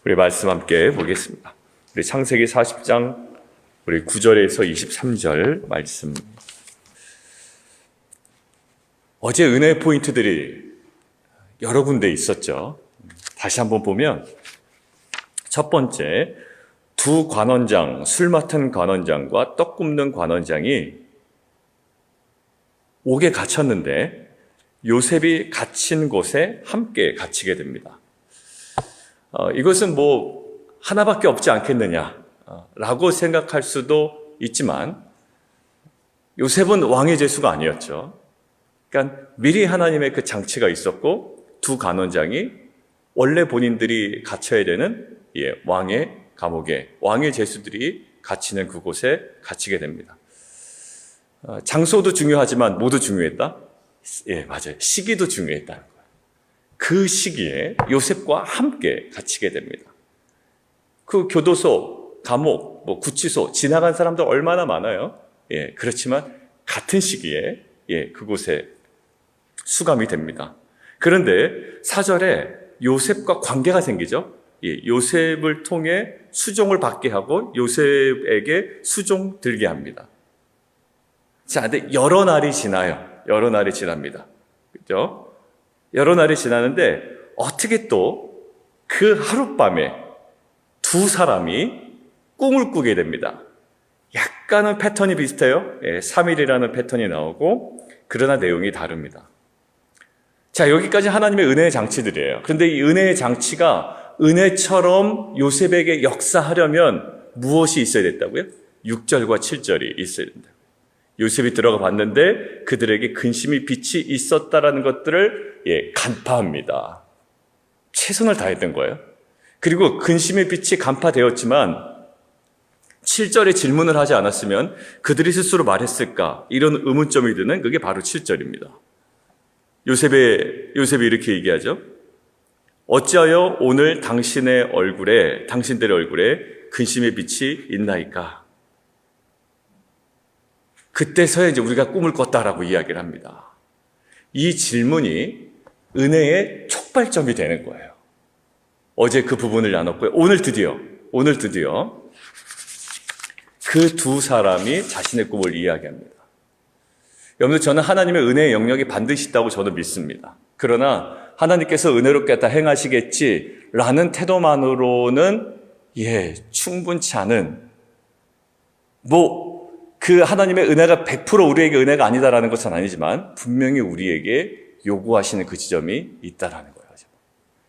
우리 말씀 함께 보겠습니다. 우리 창세기 40장 우리 9절에서 23절 말씀. 어제 은혜의 포인트들이 여러 군데 있었죠. 다시 한번 보면 첫 번째, 두 관원장, 술 맡은 관원장과 떡 굽는 관원장이 옥에 갇혔는데 요셉이 갇힌 곳에 함께 갇히게 됩니다. 이것은 뭐 하나밖에 없지 않겠느냐라고 생각할 수도 있지만 요셉은 왕의 제수가 아니었죠. 그러니까 미리 하나님의 그 장치가 있었고 두 간원장이 원래 본인들이 갇혀야 되는 왕의 감옥에 왕의 제수들이 갇히는 그곳에 갇히게 됩니다. 장소도 중요하지만 모두 중요했다? 예, 맞아요. 시기도 중요했다는 거예요. 그 시기에 요셉과 함께 갇히게 됩니다. 그 교도소, 감옥, 구치소 지나간 사람들 얼마나 많아요. 예, 그렇지만 같은 시기에 그곳에 수감이 됩니다. 그런데 4절에 요셉과 관계가 생기죠. 요셉을 통해 수종을 받게 하고 요셉에게 수종 들게 합니다. 자, 근데 여러 날이 지나요. 여러 날이 지납니다. 그죠? 여러 날이 지나는데 어떻게 또 그 하룻밤에 두 사람이 꿈을 꾸게 됩니다. 약간은 패턴이 비슷해요. 3일이라는 패턴이 나오고 그러나 내용이 다릅니다. 자, 여기까지 하나님의 은혜의 장치들이에요. 그런데 이 은혜의 장치가 은혜처럼 요셉에게 역사하려면 무엇이 있어야 됐다고요? 6절과 7절이 있어야 된다. 요셉이 들어가 봤는데 그들에게 근심이 빛이 있었다라는 것들을 간파합니다. 최선을 다했던 거예요. 그리고 근심의 빛이 간파되었지만 7절에 질문을 하지 않았으면 그들이 스스로 말했을까? 이런 의문점이 드는 그게 바로 7절입니다. 요셉이 이렇게 얘기하죠. 어찌하여 오늘 당신들의 얼굴에 근심의 빛이 있나이까? 그때서야 이제 우리가 꿈을 꿨다라고 이야기를 합니다. 이 질문이 은혜의 촉발점이 되는 거예요. 어제 그 부분을 나눴고요. 오늘 드디어 그 두 사람이 자신의 꿈을 이야기합니다. 여러분들, 저는 하나님의 은혜의 영역이 반드시 있다고 저는 믿습니다. 그러나 하나님께서 은혜롭게 다 행하시겠지라는 태도만으로는 충분치 않은 그 하나님의 은혜가 100% 우리에게 은혜가 아니다라는 것은 아니지만 분명히 우리에게 요구하시는 그 지점이 있다라는 거예요.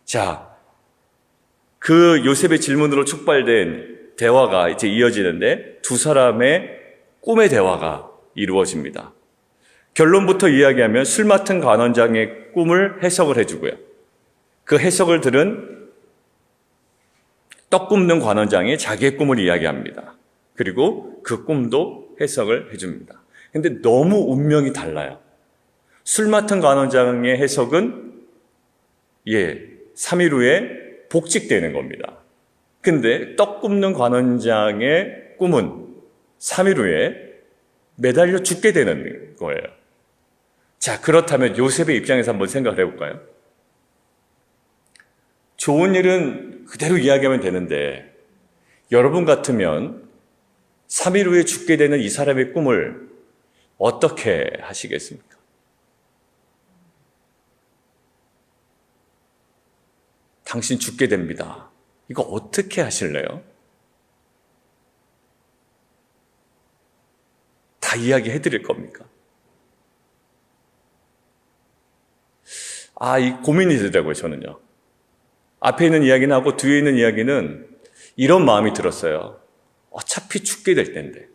자, 그 요셉의 질문으로 촉발된 대화가 이제 이어지는데 두 사람의 꿈의 대화가 이루어집니다. 결론부터 이야기하면 술 맡은 관원장의 꿈을 해석을 해주고요. 그 해석을 들은 떡 굽는 관원장이 자기의 꿈을 이야기합니다. 그리고 그 꿈도 해석을 해줍니다. 근데 너무 운명이 달라요. 술 맡은 관원장의 해석은 3일 후에 복직되는 겁니다. 근데 떡 굽는 관원장의 꿈은 3일 후에 매달려 죽게 되는 거예요. 자, 그렇다면 요셉의 입장에서 한번 생각을 해볼까요? 좋은 일은 그대로 이야기하면 되는데 여러분 같으면 3일 후에 죽게 되는 이 사람의 꿈을 어떻게 하시겠습니까? 당신 죽게 됩니다. 이거 어떻게 하실래요? 다 이야기해 드릴 겁니까? 이 고민이 되더라고요, 저는요. 앞에 있는 이야기는 하고 뒤에 있는 이야기는 이런 마음이 들었어요. 어차피 죽게 될 텐데.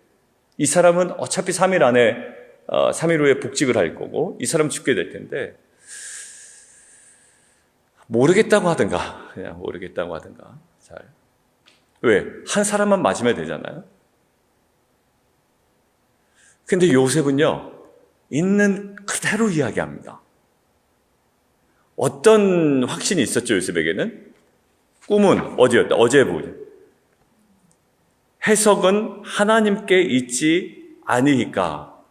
이 사람은 어차피 3일 안에, 3일 후에 복직을 할 거고, 이 사람은 죽게 될 텐데, 모르겠다고 하든가. 왜? 한 사람만 맞으면 되잖아요. 근데 요셉은요, 있는 그대로 이야기합니다. 어떤 확신이 있었죠, 요셉에게는? 꿈은 어디였다? 어제 보죠. 해석은 하나님께 있지 아니니까.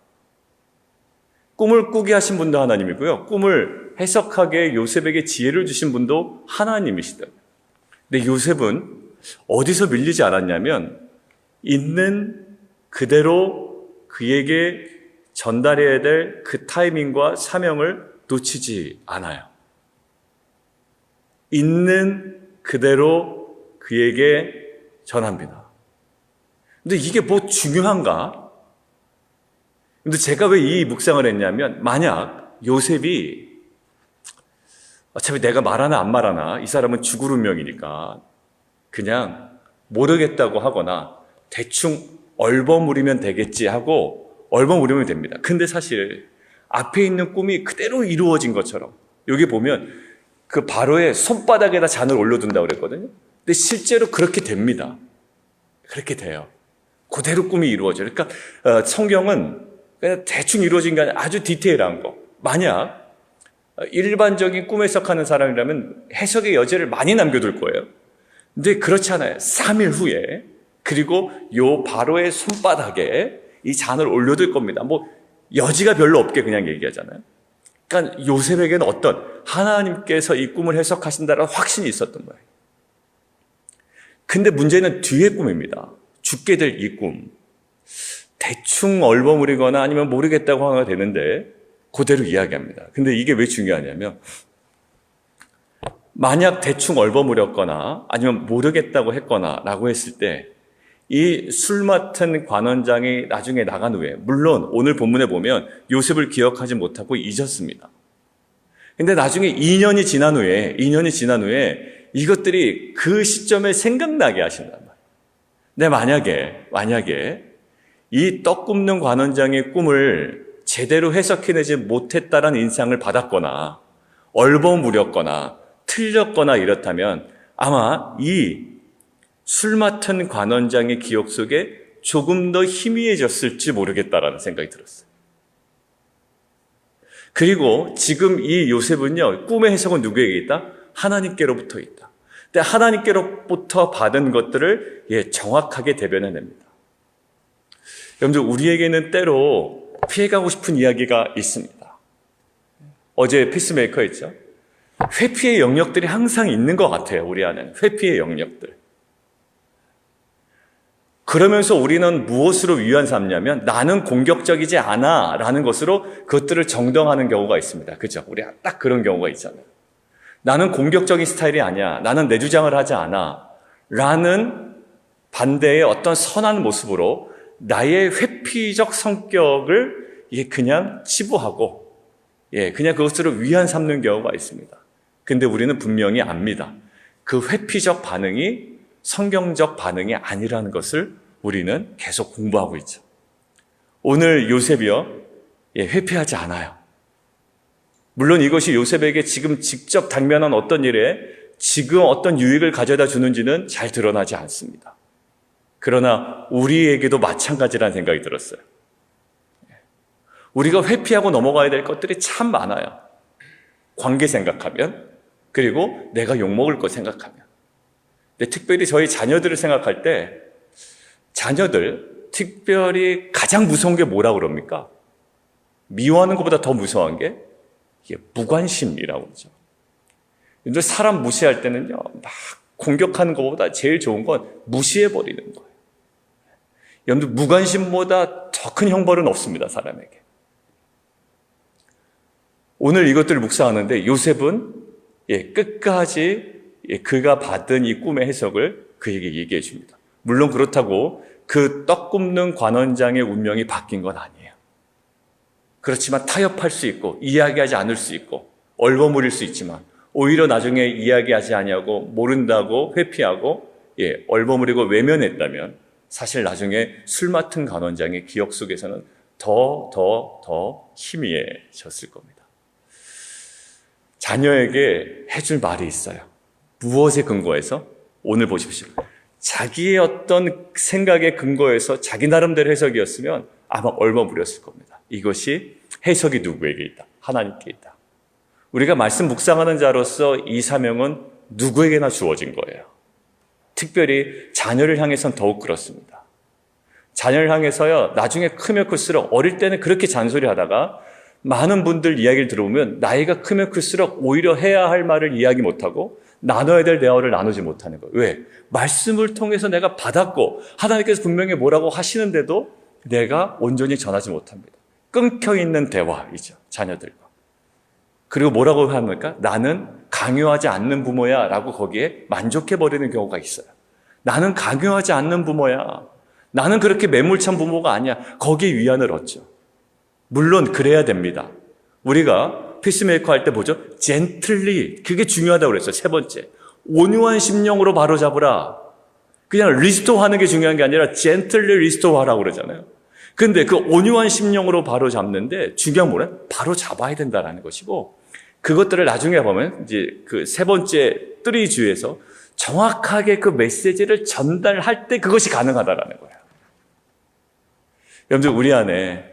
꿈을 꾸게 하신 분도 하나님이고요. 꿈을 해석하게 요셉에게 지혜를 주신 분도 하나님이시다. 근데 요셉은 어디서 밀리지 않았냐면 있는 그대로 그에게 전달해야 될 그 타이밍과 사명을 놓치지 않아요. 있는 그대로 그에게 전합니다. 근데 이게 뭐 중요한가? 근데 제가 왜 이 묵상을 했냐면, 만약 요셉이 어차피 내가 말하나 안 말하나 이 사람은 죽을 운명이니까 그냥 모르겠다고 하거나 대충 얼버무리면 되겠지 하고 얼버무리면 됩니다. 근데 사실 앞에 있는 꿈이 그대로 이루어진 것처럼, 여기 보면 그 바로의 손바닥에다 잔을 올려둔다고 그랬거든요. 근데 실제로 그렇게 됩니다. 그렇게 돼요. 그대로 꿈이 이루어져요. 그러니까 성경은 그냥 대충 이루어진 게 아니라 아주 디테일한 거. 만약 일반적인 꿈 해석하는 사람이라면 해석의 여지를 많이 남겨둘 거예요. 근데 그렇지 않아요. 3일 후에, 그리고 요 바로의 손바닥에 이 잔을 올려둘 겁니다. 뭐 여지가 별로 없게 그냥 얘기하잖아요. 그러니까 요셉에게는 어떤 하나님께서 이 꿈을 해석하신다는 확신이 있었던 거예요. 근데 문제는 뒤의 꿈입니다. 죽게 될 이 꿈. 대충 얼버무리거나 아니면 모르겠다고 하면 되는데 그대로 이야기합니다. 근데 이게 왜 중요하냐면, 만약 대충 얼버무렸거나 아니면 모르겠다고 했거나 라고 했을 때 이 술 맡은 관원장이 나중에 나간 후에, 물론 오늘 본문에 보면 요셉을 기억하지 못하고 잊었습니다. 근데 나중에 2년이 지난 후에 이것들이 그 시점에 생각나게 하신단 말이에요. 근데 만약에 이 떡 굽는 관원장의 꿈을 제대로 해석해내지 못했다라는 인상을 받았거나 얼버무렸거나 틀렸거나 이렇다면 아마 이 술 맡은 관원장의 기억 속에 조금 더 희미해졌을지 모르겠다라는 생각이 들었어요. 그리고 지금 이 요셉은요, 꿈의 해석은 누구에게 있다? 하나님께로부터 있다. 근데 하나님께로부터 받은 것들을 정확하게 대변해냅니다. 여러분들, 우리에게는 때로 피해가고 싶은 이야기가 있습니다. 어제 피스메이커 했죠? 회피의 영역들이 항상 있는 것 같아요. 우리 안에는 회피의 영역들. 그러면서 우리는 무엇으로 위안 삼냐면 나는 공격적이지 않아 라는 것으로 그것들을 정당하는 경우가 있습니다. 그죠? 우리 딱 그런 경우가 있잖아요. 나는 공격적인 스타일이 아니야. 나는 내 주장을 하지 않아. 라는 반대의 어떤 선한 모습으로 나의 회피적 성격을 그냥 치부하고 그냥 그것으로 위안 삼는 경우가 있습니다. 근데 우리는 분명히 압니다. 그 회피적 반응이 성경적 반응이 아니라는 것을 우리는 계속 공부하고 있죠. 오늘 요셉이요, 회피하지 않아요. 물론 이것이 요셉에게 지금 직접 당면한 어떤 일에 지금 어떤 유익을 가져다 주는지는 잘 드러나지 않습니다. 그러나 우리에게도 마찬가지라는 생각이 들었어요. 우리가 회피하고 넘어가야 될 것들이 참 많아요. 관계 생각하면, 그리고 내가 욕먹을 거 생각하면. 근데 특별히 저희 자녀들을 생각할 때 자녀들 특별히 가장 무서운 게 뭐라고 그럽니까? 미워하는 것보다 더 무서운 게 무관심이라고 그러죠. 근데 사람 무시할 때는요, 막 공격하는 것보다 제일 좋은 건 무시해버리는 거예요. 여러분들, 무관심보다 더 큰 형벌은 없습니다, 사람에게. 오늘 이것들을 묵상하는데 요셉은 끝까지 그가 받은 이 꿈의 해석을 그에게 얘기해 줍니다. 물론 그렇다고 그 떡 굽는 관원장의 운명이 바뀐 건 아니에요. 그렇지만 타협할 수 있고 이야기하지 않을 수 있고 얼버무릴 수 있지만 오히려 나중에 이야기하지 아니하고 모른다고 회피하고 얼버무리고 외면했다면 사실 나중에 술 맡은 관원장의 기억 속에서는 더 희미해졌을 겁니다. 자녀에게 해줄 말이 있어요. 무엇에 근거해서? 오늘 보십시오. 자기의 어떤 생각에 근거해서 자기 나름대로 해석이었으면 아마 얼버무렸을 겁니다. 이것이 해석이 누구에게 있다? 하나님께 있다. 우리가 말씀 묵상하는 자로서 이 사명은 누구에게나 주어진 거예요. 특별히 자녀를 향해서는 더욱 그렇습니다. 자녀를 향해서요, 나중에 크면 클수록, 어릴 때는 그렇게 잔소리하다가 많은 분들 이야기를 들어보면 나이가 크면 클수록 오히려 해야 할 말을 이야기 못하고 나눠야 될 대화를 나누지 못하는 거예요. 왜? 말씀을 통해서 내가 받았고 하나님께서 분명히 뭐라고 하시는데도 내가 온전히 전하지 못합니다. 끊겨있는 대화이죠. 자녀들과. 그리고 뭐라고 합니까? 나는 강요하지 않는 부모야 라고 거기에 만족해버리는 경우가 있어요. 나는 강요하지 않는 부모야. 나는 그렇게 매몰찬 부모가 아니야. 거기에 위안을 얻죠. 물론 그래야 됩니다. 우리가 피스메이커 할 때 보죠. 젠틀리. 그게 중요하다고 그랬어요. 세 번째. 온유한 심령으로 바로잡으라. 그냥 리스토어하는 게 중요한 게 아니라 젠틀리 리스토어하라고 그러잖아요. 근데 그 온유한 심령으로 바로잡는데 중요한 뭐래? 바로 잡아야 된다라는 것이고 그것들을 나중에 보면 이제 그 세 번째 뜨리주에서 정확하게 그 메시지를 전달할 때 그것이 가능하다라는 거예요. 여러분들 우리 안에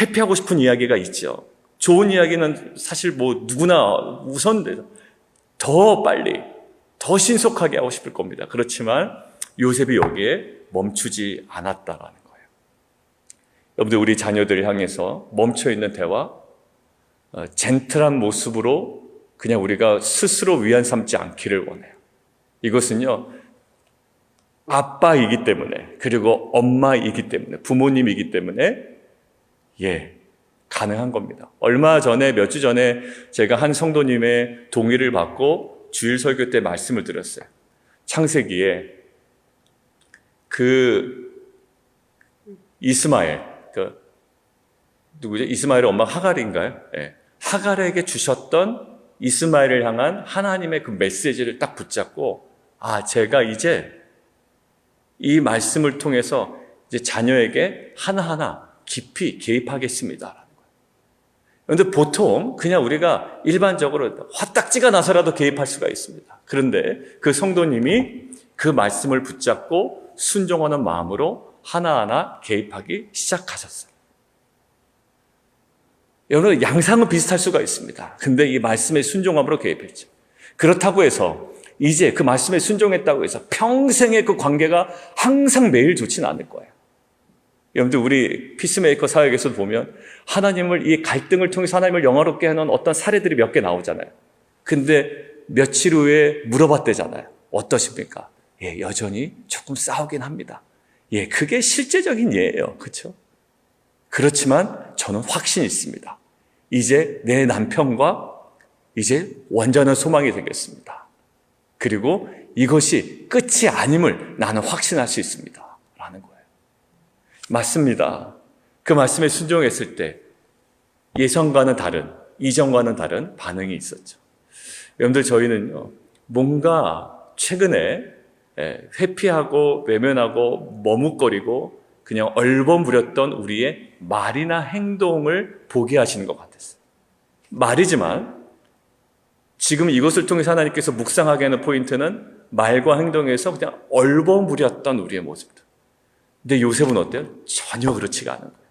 회피하고 싶은 이야기가 있죠. 좋은 이야기는 사실 뭐 누구나 우선 더 빨리, 더 신속하게 하고 싶을 겁니다. 그렇지만 요셉이 여기에 멈추지 않았다라는 거예요. 여러분들 우리 자녀들을 향해서 멈춰있는 대화, 젠틀한 모습으로 그냥 우리가 스스로 위안 삼지 않기를 원해요. 이것은요, 아빠이기 때문에, 그리고 엄마이기 때문에, 부모님이기 때문에, 가능한 겁니다. 얼마 전에, 몇 주 전에 제가 한 성도님의 동의를 받고 주일 설교 때 말씀을 드렸어요. 창세기에 이스마엘, 누구죠? 이스마엘의 엄마 하갈인가요? 하갈에게 주셨던 이스마엘을 향한 하나님의 그 메시지를 딱 붙잡고, 제가 이제 이 말씀을 통해서 이제 자녀에게 하나하나 깊이 개입하겠습니다라는 거예요. 그런데 보통 그냥 우리가 일반적으로 화딱지가 나서라도 개입할 수가 있습니다. 그런데 그 성도님이 그 말씀을 붙잡고 순종하는 마음으로 하나하나 개입하기 시작하셨어요. 여러분, 양상은 비슷할 수가 있습니다. 근데 이 말씀의 순종함으로 개입했죠. 그렇다고 해서 이제 그 말씀에 순종했다고 해서 평생의 그 관계가 항상 매일 좋지는 않을 거예요. 여러분들 우리 피스메이커 사역에서 보면 하나님을 이 갈등을 통해서 하나님을 영화롭게 해놓은 어떤 사례들이 몇 개 나오잖아요. 근데 며칠 후에 물어봤대잖아요. 어떠십니까? 여전히 조금 싸우긴 합니다. 그게 실제적인 예예요. 그렇죠? 그렇지만 저는 확신이 있습니다. 이제 내 남편과 이제 완전한 소망이 되겠습니다. 그리고 이것이 끝이 아님을 나는 확신할 수 있습니다. 라는 거예요. 맞습니다. 그 말씀에 순종했을 때 예상과는 다른, 이전과는 다른 반응이 있었죠. 여러분들 저희는요, 뭔가 최근에 회피하고 외면하고 머뭇거리고 그냥 얼버무렸던 우리의 말이나 행동을 보게 하시는 것 같았어요. 말이지만 지금 이것을 통해서 하나님께서 묵상하게 하는 포인트는 말과 행동에서 그냥 얼버무렸던 우리의 모습들. 근데 요셉은 어때요? 전혀 그렇지가 않은 거예요.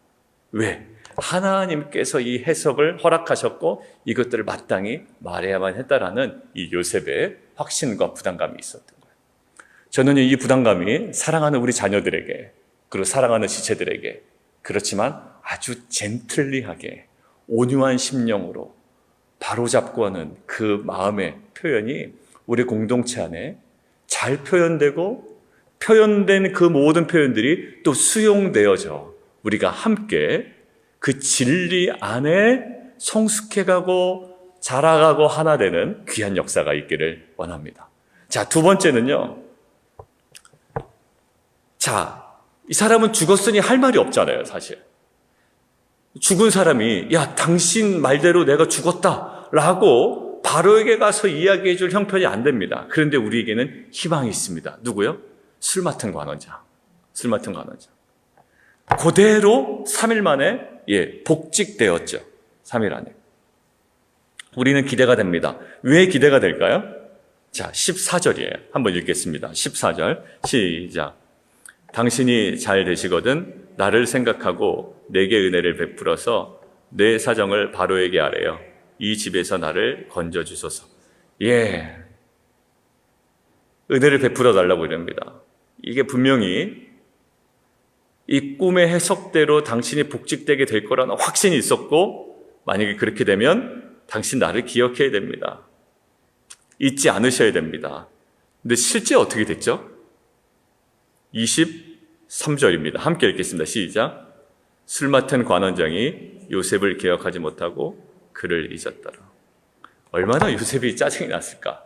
왜? 하나님께서 이 해석을 허락하셨고 이것들을 마땅히 말해야만 했다라는 이 요셉의 확신과 부담감이 있었던 거예요. 저는 이 부담감이 사랑하는 우리 자녀들에게 그리고 사랑하는 지체들에게 그렇지만 아주 젠틀리하게 온유한 심령으로 바로잡고 하는 그 마음의 표현이 우리 공동체 안에 잘 표현되고 표현된 그 모든 표현들이 또 수용되어져 우리가 함께 그 진리 안에 성숙해가고 자라가고 하나 되는 귀한 역사가 있기를 원합니다. 자, 두 번째는요. 이 사람은 죽었으니 할 말이 없잖아요, 사실. 죽은 사람이 당신 말대로 내가 죽었다 라고 바로에게 가서 이야기해 줄 형편이 안 됩니다. 그런데 우리에게는 희망이 있습니다. 누구요? 술 맡은 관원장. 그대로 3일 만에 복직되었죠. 3일 안에. 우리는 기대가 됩니다. 왜 기대가 될까요? 자, 14절이에요. 한번 읽겠습니다. 14절 시작. 당신이 잘 되시거든 나를 생각하고 내게 은혜를 베풀어서 내 사정을 바로에게 아뢰어 이 집에서 나를 건져주소서. 은혜를 베풀어 달라고 이럽니다. 이게 분명히 이 꿈의 해석대로 당신이 복직되게 될 거라는 확신이 있었고 만약에 그렇게 되면 당신 나를 기억해야 됩니다. 잊지 않으셔야 됩니다. 근데 실제 어떻게 됐죠? 23절입니다. 함께 읽겠습니다. 시작. 술 맡은 관원장이 요셉을 기억하지 못하고 그를 잊었더라. 얼마나 요셉이 짜증이 났을까?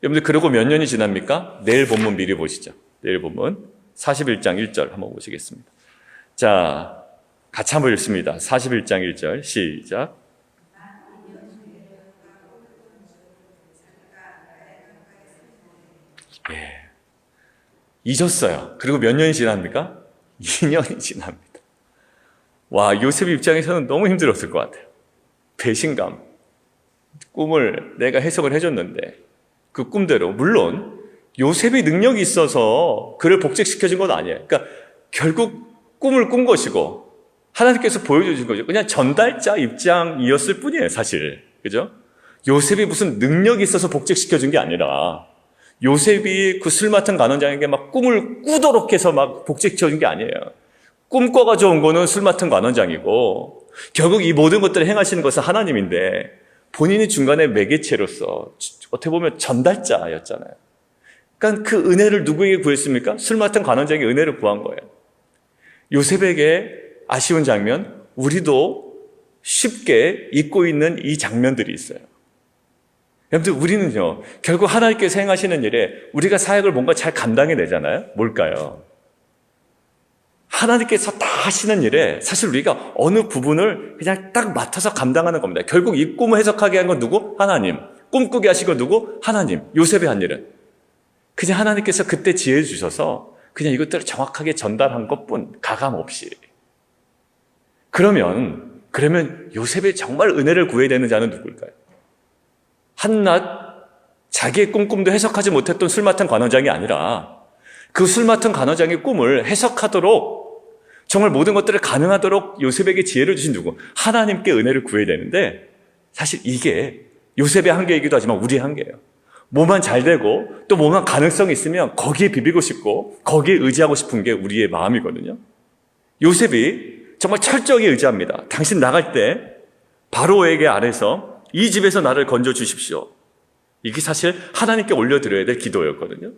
여러분들 그러고 몇 년이 지납니까? 내일 본문 미리 보시죠. 내일 본문 41장 1절 한번 보시겠습니다. 자, 같이 한번 읽습니다. 41장 1절 시작. 예, 잊었어요. 그리고 몇 년이 지납니까? 2년이 지납니다. 와, 요셉 입장에서는 너무 힘들었을 것 같아요. 배신감. 꿈을 내가 해석을 해줬는데 그 꿈대로, 물론 요셉이 능력이 있어서 그를 복직시켜준 건 아니에요. 그러니까 결국 꿈을 꾼 것이고 하나님께서 보여주신 거죠. 그냥 전달자 입장이었을 뿐이에요, 사실. 그죠? 요셉이 무슨 능력이 있어서 복직시켜준 게 아니라 요셉이 그 술 맡은 관원장에게 막 꿈을 꾸도록 해서 막 복직시켜준 게 아니에요. 꿈꿔가지고 온 거는 술 맡은 관원장이고 결국 이 모든 것들을 행하시는 것은 하나님인데 본인이 중간에 매개체로서 어떻게 보면 전달자였잖아요. 그러니까 그 은혜를 누구에게 구했습니까? 술 맡은 관원장이 은혜를 구한 거예요. 요셉에게 아쉬운 장면, 우리도 쉽게 잊고 있는 이 장면들이 있어요. 여러분들 우리는요, 결국 하나님께서 행하시는 일에 우리가 사역을 뭔가 잘 감당해내잖아요. 뭘까요? 하나님께서 다 하시는 일에 사실 우리가 어느 부분을 그냥 딱 맡아서 감당하는 겁니다. 결국 이 꿈을 해석하게 한 건 누구? 하나님. 꿈꾸게 하신 건 누구? 하나님. 요셉이 한 일은 그냥 하나님께서 그때 지혜 주셔서 그냥 이것들을 정확하게 전달한 것뿐, 가감 없이. 그러면 요셉이 정말 은혜를 구해야 되는 자는 누굴까요? 한낱 자기의 꿈도 해석하지 못했던 술 맡은 관원장이 아니라 그 술 맡은 관원장의 꿈을 해석하도록 정말 모든 것들을 가능하도록 요셉에게 지혜를 주신 누구? 하나님께 은혜를 구해야 되는데 사실 이게 요셉의 한계이기도 하지만 우리의 한계예요. 뭐만 잘 되고 또 뭐만 가능성이 있으면 거기에 비비고 싶고 거기에 의지하고 싶은 게 우리의 마음이거든요. 요셉이 정말 철저하게 의지합니다. 당신 나갈 때 바로에게 아래서 이 집에서 나를 건져 주십시오. 이게 사실 하나님께 올려드려야 될 기도였거든요.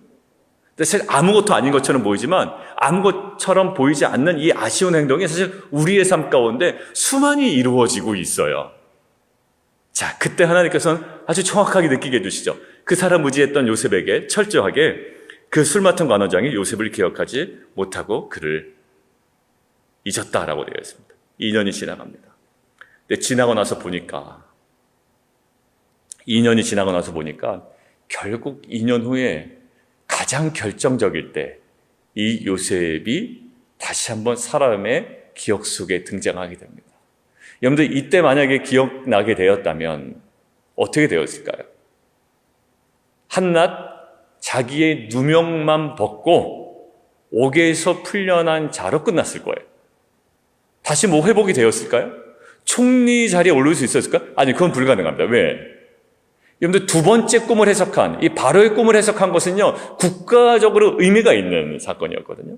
근데 사실 아무것도 아닌 것처럼 보이지만 아무것처럼 보이지 않는 이 아쉬운 행동이 사실 우리의 삶 가운데 수많이 이루어지고 있어요. 자, 그때 하나님께서는 아주 정확하게 느끼게 해주시죠. 그 사람 의지했던 요셉에게 철저하게 그 술 맡은 관원장이 요셉을 기억하지 못하고 그를 잊었다라고 되어 있습니다. 2년이 지나갑니다. 근데 지나고 나서 보니까 2년이 지나고 나서 보니까 결국 2년 후에 가장 결정적일 때 이 요셉이 다시 한번 사람의 기억 속에 등장하게 됩니다. 여러분들 이때 만약에 기억나게 되었다면 어떻게 되었을까요? 한낱 자기의 누명만 벗고 옥에서 풀려난 자로 끝났을 거예요. 다시 뭐 회복이 되었을까요? 총리 자리에 오를 수 있었을까? 아니, 그건 불가능합니다. 왜? 여러분들 두 번째 꿈을 해석한, 이 바로의 꿈을 해석한 것은요, 국가적으로 의미가 있는 사건이었거든요.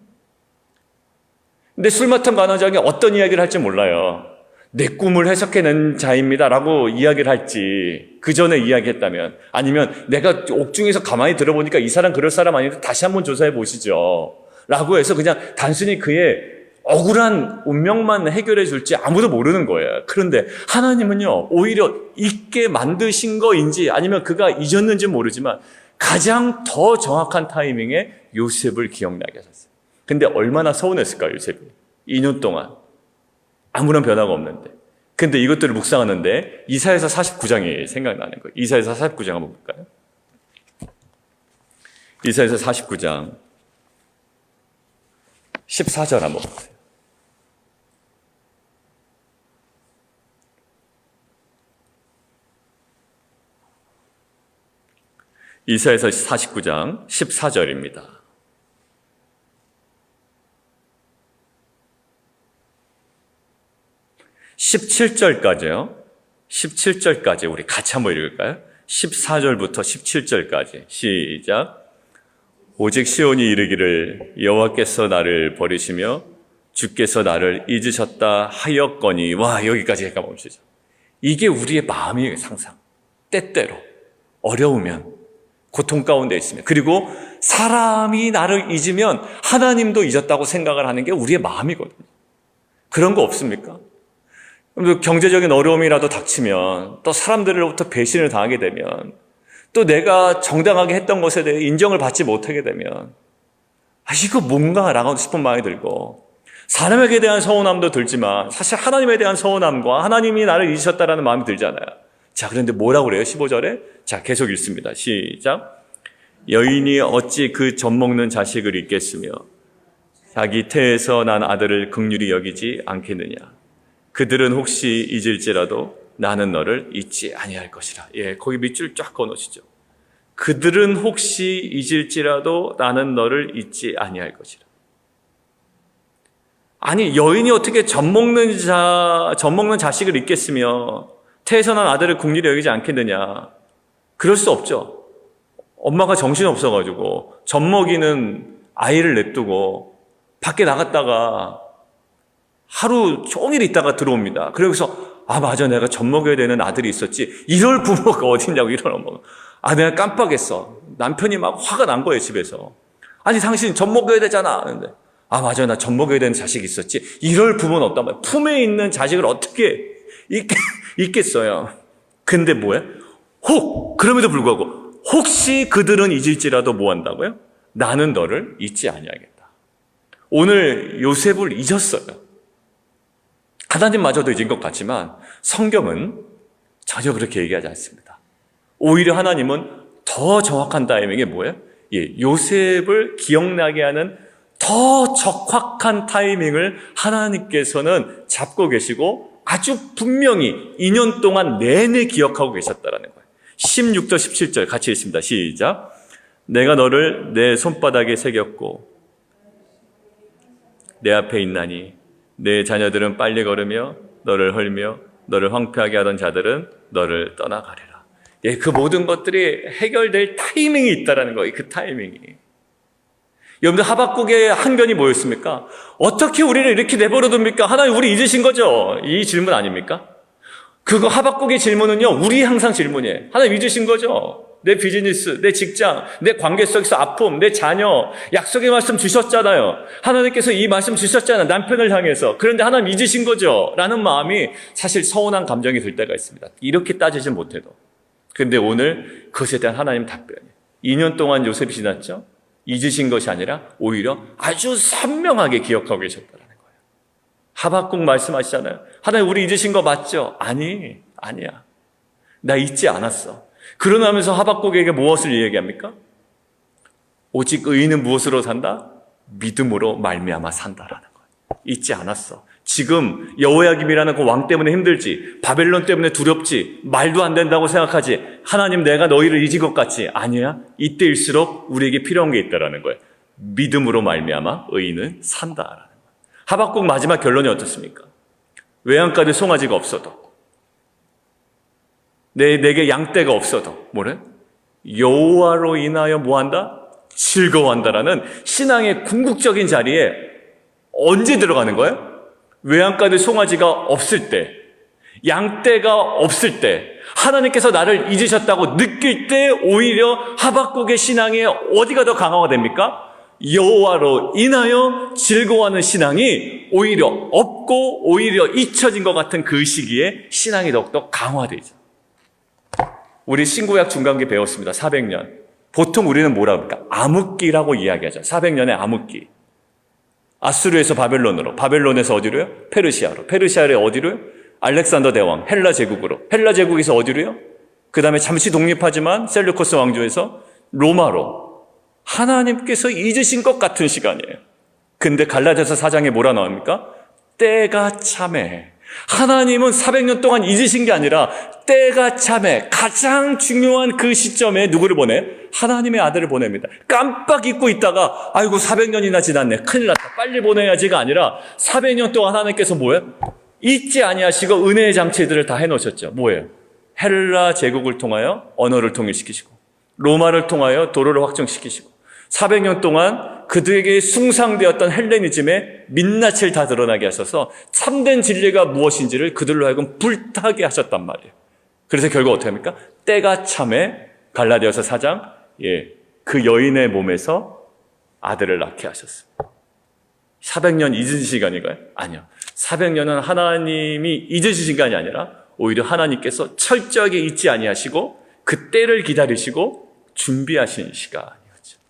근데 술 맡은 관원장이 어떤 이야기를 할지 몰라요. 내 꿈을 해석해낸 자입니다라고 이야기를 할지, 그 전에 이야기했다면, 아니면 내가 옥중에서 가만히 들어보니까 이 사람 그럴 사람 아닌데 다시 한번 조사해 보시죠. 라고 해서 그냥 단순히 그의 억울한 운명만 해결해 줄지 아무도 모르는 거예요. 그런데 하나님은요, 오히려 잊게 만드신 거인지 아니면 그가 잊었는지 모르지만 가장 더 정확한 타이밍에 요셉을 기억나게 하셨어요. 근데 얼마나 서운했을까요, 요셉이? 2년 동안 아무런 변화가 없는데. 근데 이것들을 묵상하는데 이사야서 49장이 생각나는 거예요. 이사야서 49장 한번 볼까요? 이사야서 49장 14절 한번 보세요. 이사야서 49장 14절입니다. 17절까지요. 17절까지 우리 같이 한번 읽을까요? 14절부터 17절까지 시작. 오직 시온이 이르기를 여호와께서 나를 버리시며 주께서 나를 잊으셨다 하였거니. 와, 여기까지 잠깐 멈추죠. 이게 우리의 마음이에요. 상상 때때로 어려우면, 고통 가운데 있으면, 그리고 사람이 나를 잊으면 하나님도 잊었다고 생각을 하는 게 우리의 마음이거든요. 그런 거 없습니까? 경제적인 어려움이라도 닥치면, 또 사람들로부터 배신을 당하게 되면, 또 내가 정당하게 했던 것에 대해 인정을 받지 못하게 되면, 이거 뭔가 라고 싶은 마음이 들고, 사람에게 대한 서운함도 들지만 사실 하나님에 대한 서운함과 하나님이 나를 잊으셨다라는 마음이 들잖아요. 자, 그런데 뭐라고 그래요? 15절에. 자, 계속 읽습니다. 시작. 여인이 어찌 그 젖먹는 자식을 잊겠으며 자기 태에서 난 아들을 긍휼히 여기지 않겠느냐. 그들은 혹시 잊을지라도 나는 너를 잊지 아니할 것이라. 예, 거기 밑줄 쫙 그어놓으시죠. 그들은 혹시 잊을지라도 나는 너를 잊지 아니할 것이라. 아니, 여인이 어떻게 젖먹는 자식을 잊겠으며 태에서 난 아들을 긍휼히 여기지 않겠느냐. 그럴 수 없죠. 엄마가 정신없어가지고 젖먹이는 아이를 냅두고 밖에 나갔다가 하루 종일 있다가 들어옵니다. 그래서 맞아, 내가 젖먹여야 되는 아들이 있었지. 이럴 부모가 어딨냐고, 이런 엄마가. 내가 깜빡했어. 남편이 막 화가 난 거예요, 집에서. 아니, 당신 젖먹여야 되잖아. 근데 맞아, 나 젖먹여야 되는 자식이 있었지. 이럴 부모는 없단 말이에요. 품에 있는 자식을 어떻게 있겠어요. 근데 뭐야? 그럼에도 불구하고 혹시 그들은 잊을지라도 뭐 한다고요? 나는 너를 잊지 아니하겠다. 오늘 요셉을 잊었어요. 하나님마저도 잊은 것 같지만 성경은 전혀 그렇게 얘기하지 않습니다. 오히려 하나님은 더 정확한 타이밍이 뭐예요? 요셉을 기억나게 하는 더 적확한 타이밍을 하나님께서는 잡고 계시고 아주 분명히 2년 동안 내내 기억하고 계셨다라는 거예요. 16절 17절 같이 읽습니다. 시작. 내가 너를 내 손바닥에 새겼고 내 앞에 있나니 내 자녀들은 빨리 걸으며 너를 헐며 너를 황폐하게 하던 자들은 너를 떠나가리라. 그 모든 것들이 해결될 타이밍이 있다라는 거예요. 그 타이밍이. 여러분들, 하박국의 항변이 뭐였습니까? 어떻게 우리를 이렇게 내버려둡니까? 하나님 우리 잊으신 거죠? 이 질문 아닙니까? 그거 하박국의 질문은요, 우리 항상 질문이에요. 하나님 잊으신 거죠? 내 비즈니스, 내 직장, 내 관계 속에서 아픔, 내 자녀, 약속의 말씀 주셨잖아요. 하나님께서 이 말씀 주셨잖아요. 남편을 향해서. 그런데 하나님 잊으신 거죠? 라는 마음이 사실 서운한 감정이 들 때가 있습니다. 이렇게 따지지 못해도. 그런데 오늘 그것에 대한 하나님 답변이 2년 동안 요셉이 지났죠? 잊으신 것이 아니라 오히려 아주 선명하게 기억하고 계셨다는 거예요. 하박국 말씀하시잖아요. 하나님 우리 잊으신 거 맞죠? 아니야. 나 잊지 않았어. 그러면서 하박국에게 무엇을 얘기합니까? 오직 의인은 무엇으로 산다? 믿음으로 말미암아 산다라는 거예요. 잊지 않았어. 지금 여호야김이라는 그 왕 때문에 힘들지, 바벨론 때문에 두렵지, 말도 안 된다고 생각하지, 하나님 내가 너희를 잊은 것 같지? 아니야. 이때일수록 우리에게 필요한 게 있다라는 거예요. 믿음으로 말미암아 의인은 산다라는 거예요. 하박국 마지막 결론이 어떻습니까? 외양간에 송아지가 없어도, 내게 양떼가 없어도 뭐래? 여호와로 인하여 뭐한다? 즐거워한다라는 신앙의 궁극적인 자리에 언제 들어가는 거예요? 외양간에 송아지가 없을 때, 양떼가 없을 때, 하나님께서 나를 잊으셨다고 느낄 때 오히려 하박국의 신앙이 어디가 더 강화가 됩니까? 여호와로 인하여 즐거워하는 신앙이 오히려 없고 오히려 잊혀진 것 같은 그 시기에 신앙이 더욱더 강화되죠. 우리 신구약 중간기 배웠습니다. 400년. 보통 우리는 뭐라고 합니까? 암흑기라고 이야기하죠. 400년의 암흑기. 아수르에서 바벨론으로, 바벨론에서 어디로요? 페르시아로, 페르시아로 어디로요? 알렉산더 대왕, 헬라 제국으로, 헬라 제국에서 어디로요? 그 다음에 잠시 독립하지만 셀루코스 왕조에서 로마로. 하나님께서 잊으신 것 같은 시간이에요. 근데 갈라디아서 4장에 뭐라 나옵니까? 때가 참해. 하나님은 400년 동안 잊으신 게 아니라 때가 참해 가장 중요한 그 시점에 누구를 보내? 하나님의 아들을 보냅니다. 깜빡 잊고 있다가 아이고 400년이나 지났네, 큰일 났다, 빨리 보내야지가 아니라 400년 동안 하나님께서 뭐예요? 잊지 아니하시고 은혜의 장치들을 다 해놓으셨죠. 뭐예요? 헬라 제국을 통하여 언어를 통일시키시고, 로마를 통하여 도로를 확정시키시고, 400년 동안 그들에게 숭상되었던 헬레니즘의 민낯을 다 드러나게 하셔서 참된 진리가 무엇인지를 그들로 하여금 불타게 하셨단 말이에요. 그래서 결국 어떻게 합니까? 때가 참에 갈라디아서 4장, 그 여인의 몸에서 아들을 낳게 하셨습니다. 400년 잊은 시간인가요? 아니요. 400년은 하나님이 잊으신 시간이 아니라 오히려 하나님께서 철저하게 잊지 아니하시고 그 때를 기다리시고 준비하신 시간이었죠.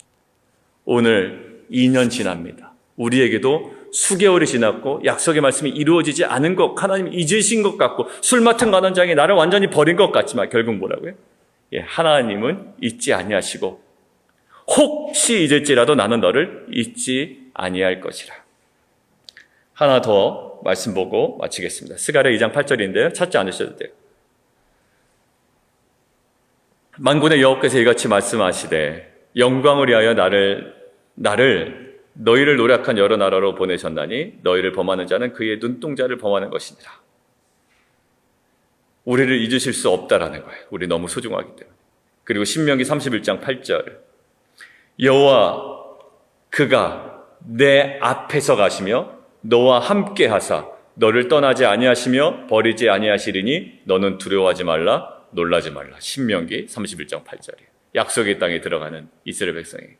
오늘 2년 지납니다. 우리에게도 수개월이 지났고 약속의 말씀이 이루어지지 않은 것, 하나님이 잊으신 것 같고 술 맡은 간원장이 나를 완전히 버린 것 같지만 결국 뭐라고요? 하나님은 잊지 아니하시고 혹시 잊을지라도 나는 너를 잊지 아니할 것이라. 하나 더 말씀 보고 마치겠습니다. 스가랴 2장 8절인데요. 찾지 않으셔도 돼요. 만군의 여호와께서 이같이 말씀하시되 영광을 위하여 나를 너희를 노력한 여러 나라로 보내셨나니 너희를 범하는 자는 그의 눈동자를 범하는 것이니라. 우리를 잊으실 수 없다라는 거예요. 우리 너무 소중하기 때문에. 그리고 신명기 31장 8절 여호와 그가 내 앞에서 가시며 너와 함께 하사 너를 떠나지 아니하시며 버리지 아니하시리니 너는 두려워하지 말라 놀라지 말라. 신명기 31장 8절이에요. 약속의 땅에 들어가는 이스라엘 백성에게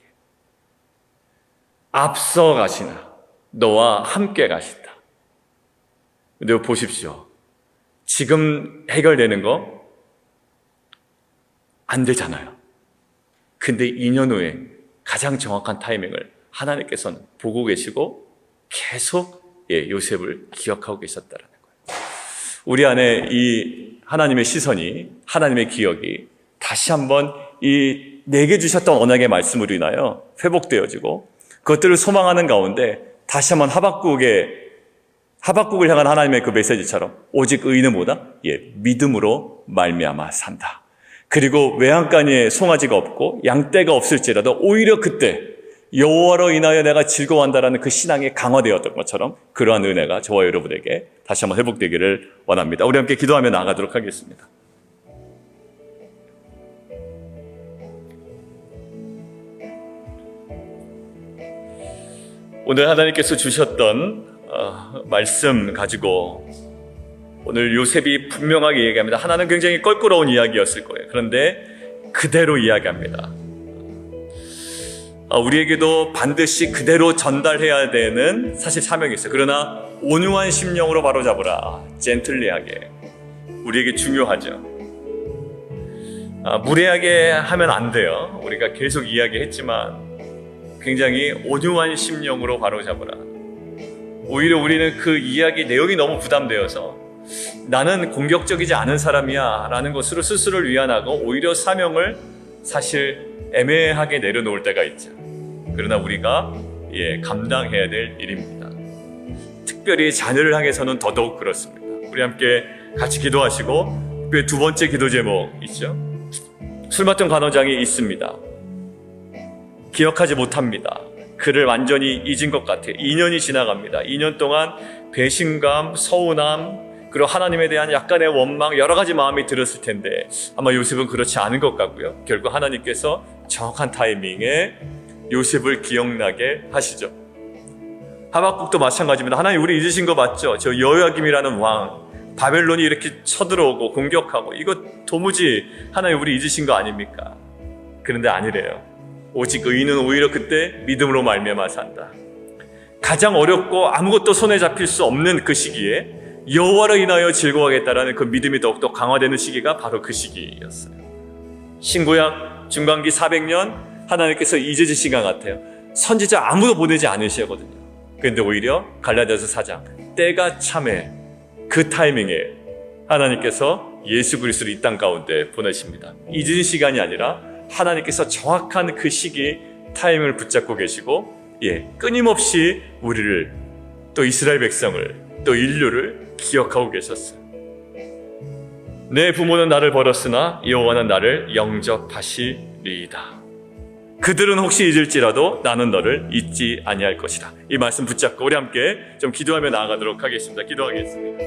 앞서 가시나 너와 함께 가신다. 근데 보십시오. 지금 해결되는 거 안 되잖아요. 근데 2년 후에 가장 정확한 타이밍을 하나님께서는 보고 계시고 계속 요셉을 기억하고 계셨다는 거예요. 우리 안에 이 하나님의 시선이, 하나님의 기억이 다시 한번 이 내게 주셨던 언약의 말씀으로 인하여 회복되어지고 그것들을 소망하는 가운데 다시 한번 하박국을 향한 하나님의 그 메시지처럼 오직 의인은 뭐다? 믿음으로 말미암아 산다. 그리고 외양간에 송아지가 없고 양떼가 없을지라도 오히려 그때 여호와로 인하여 내가 즐거워한다라는 그 신앙이 강화되었던 것처럼 그러한 은혜가 저와 여러분에게 다시 한번 회복되기를 원합니다. 우리 함께 기도하며 나아가도록 하겠습니다. 오늘 하나님께서 주셨던 말씀 가지고 오늘 요셉이 분명하게 얘기합니다. 하나는 굉장히 껄끄러운 이야기였을 거예요. 그런데 그대로 이야기합니다. 우리에게도 반드시 그대로 전달해야 되는 사실 사명이 있어요. 그러나 온유한 심령으로 바로잡으라. 젠틀리하게. 우리에게 중요하죠. 무례하게 하면 안 돼요. 우리가 계속 이야기했지만 굉장히 온유한 심령으로 바로잡으라. 오히려 우리는 그 이야기 내용이 너무 부담되어서 나는 공격적이지 않은 사람이야 라는 것으로 스스로를 위안하고 오히려 사명을 사실 애매하게 내려놓을 때가 있죠. 그러나 우리가 감당해야 될 일입니다. 특별히 자녀를 향해서는 더더욱 그렇습니다. 우리 함께 같이 기도하시고 특별히 두 번째 기도 제목 있죠. 술 맡은 간원장이 있습니다. 기억하지 못합니다. 그를 완전히 잊은 것 같아요. 2년이 지나갑니다. 2년 동안 배신감, 서운함, 그리고 하나님에 대한 약간의 원망, 여러 가지 마음이 들었을 텐데 아마 요셉은 그렇지 않은 것 같고요. 결국 하나님께서 정확한 타이밍에 요셉을 기억나게 하시죠. 하박국도 마찬가지입니다. 하나님 우리 잊으신 거 맞죠? 저 여호야김이라는 왕, 바벨론이 이렇게 쳐들어오고 공격하고 이거 도무지 하나님 우리 잊으신 거 아닙니까? 그런데 아니래요. 오직 의인은 오히려 그때 믿음으로 말미암아 산다. 가장 어렵고 아무것도 손에 잡힐 수 없는 그 시기에 여호와로 인하여 즐거워하겠다라는 그 믿음이 더욱더 강화되는 시기가 바로 그 시기였어요. 신구약 중간기 400년 하나님께서 잊으신 시간 같아요. 선지자 아무도 보내지 않으시거든요. 그런데 오히려 갈라디아서 4장 때가 참해 그 타이밍에 하나님께서 예수 그리스도를 이 땅 가운데 보내십니다. 잊은 시간이 아니라 하나님께서 정확한 그 시기 타임을 붙잡고 계시고 끊임없이 우리를 또 이스라엘 백성을 또 인류를 기억하고 계셨어요. 내 부모는 나를 버렸으나 여호와는 나를 영접하시리이다. 그들은 혹시 잊을지라도 나는 너를 잊지 아니할 것이다. 이 말씀 붙잡고 우리 함께 좀 기도하며 나아가도록 하겠습니다. 기도하겠습니다.